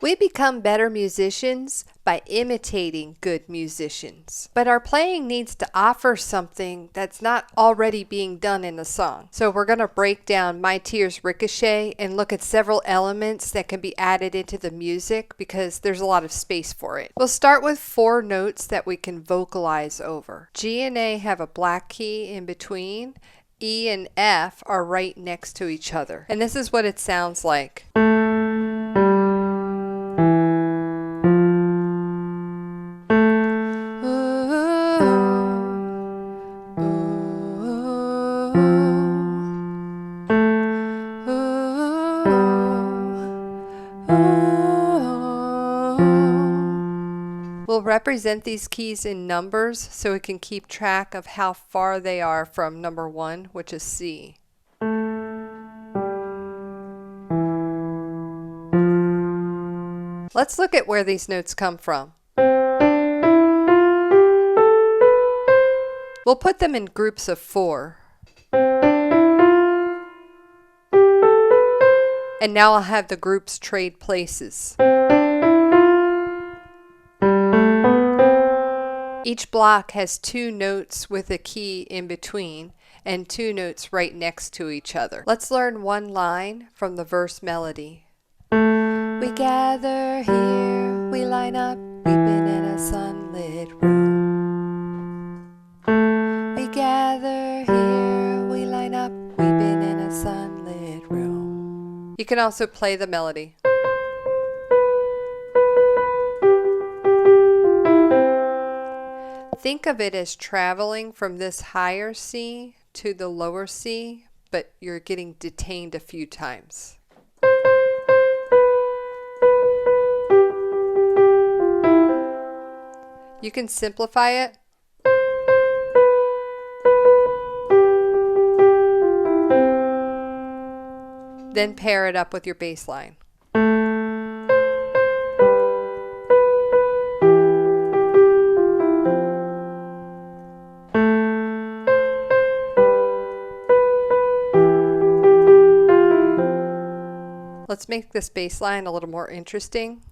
We become better musicians by imitating good musicians. But our playing needs to offer something that's not already being done in the song. So we're going to break down My Tears Ricochet and look at several elements that can be added into the music because there's a lot of space for it. We'll start with 4 notes that we can vocalize over. G and A have a black key in between. E and F are right next to each other. And this is what it sounds like. We'll represent these keys in numbers so we can keep track of how far they are from number 1, which is C. Let's look at where these notes come from. We'll put them in groups of 4. And now I'll have the groups trade places. Each block has 2 notes with a key in between and 2 notes right next to each other. Let's learn one line from the verse melody. We gather here, we line up, we've been in a sunlit room. We gather here, we line up, we've been in a sunlit room. You can also play the melody. Think of it as traveling from this higher C to the lower C, but you're getting detained a few times. You can simplify it. Then pair it up with your bass line. Let's make this bass line a little more interesting.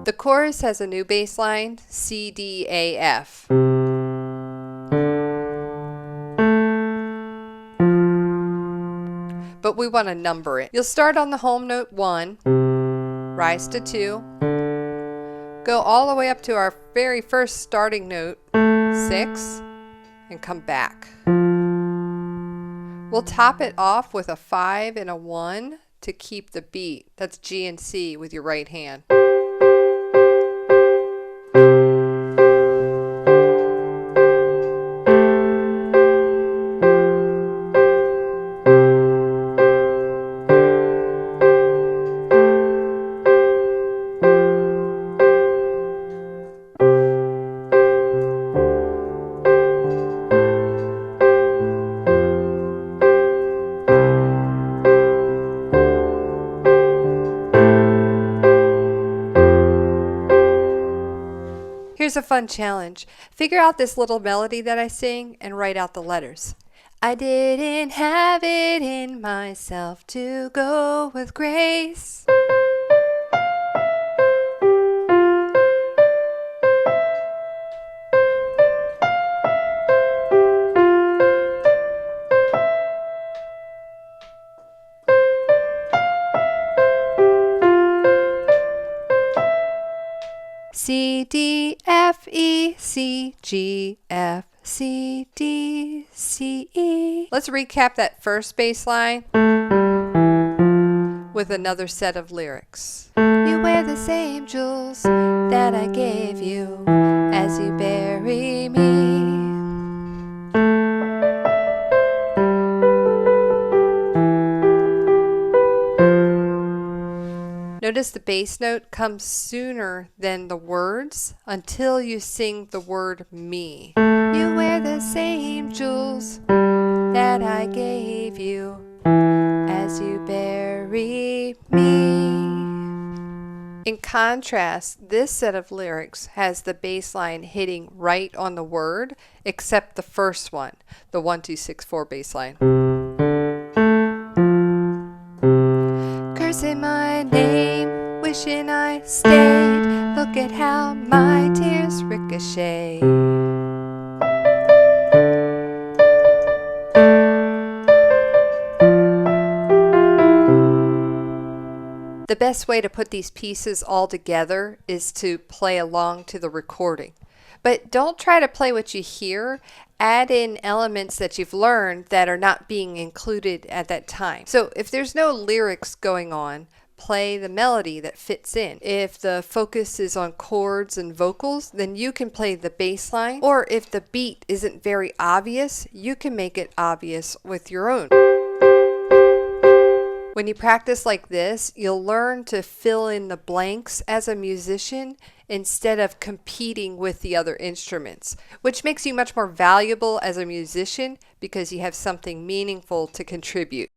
The chorus has a new bass line, C, D, A, F. But we want to number it. You'll start on the home note 1, rise to 2, go all the way up to our very first starting note, 6, and come back. We'll top it off with a 5 and a 1 to keep the beat. That's G and C with your right hand. Here's a fun challenge. Figure out this little melody that I sing and write out the letters. I didn't have it in myself to go with grace. C, D, F, E, C, G, F, C, D, C, E. Let's recap that first bass line with another set of lyrics. You wear the same jewels that I gave you as you bury me. Notice the bass note comes sooner than the words until you sing the word me. You wear the same jewels that I gave you as you bury me. In contrast, this set of lyrics has the bass line hitting right on the word, except the first one, the 1, 2, 6, 4 bass line. Cursing my name, wishing I stayed. Look at how my tears ricochet. The best way to put these pieces all together is to play along to the recording. But don't try to play what you hear. Add in elements that you've learned that are not being included at that time. So if there's no lyrics going on, play the melody that fits in. If the focus is on chords and vocals, then you can play the bass line. Or if the beat isn't very obvious, you can make it obvious with your own. When you practice like this, you'll learn to fill in the blanks as a musician instead of competing with the other instruments, which makes you much more valuable as a musician because you have something meaningful to contribute.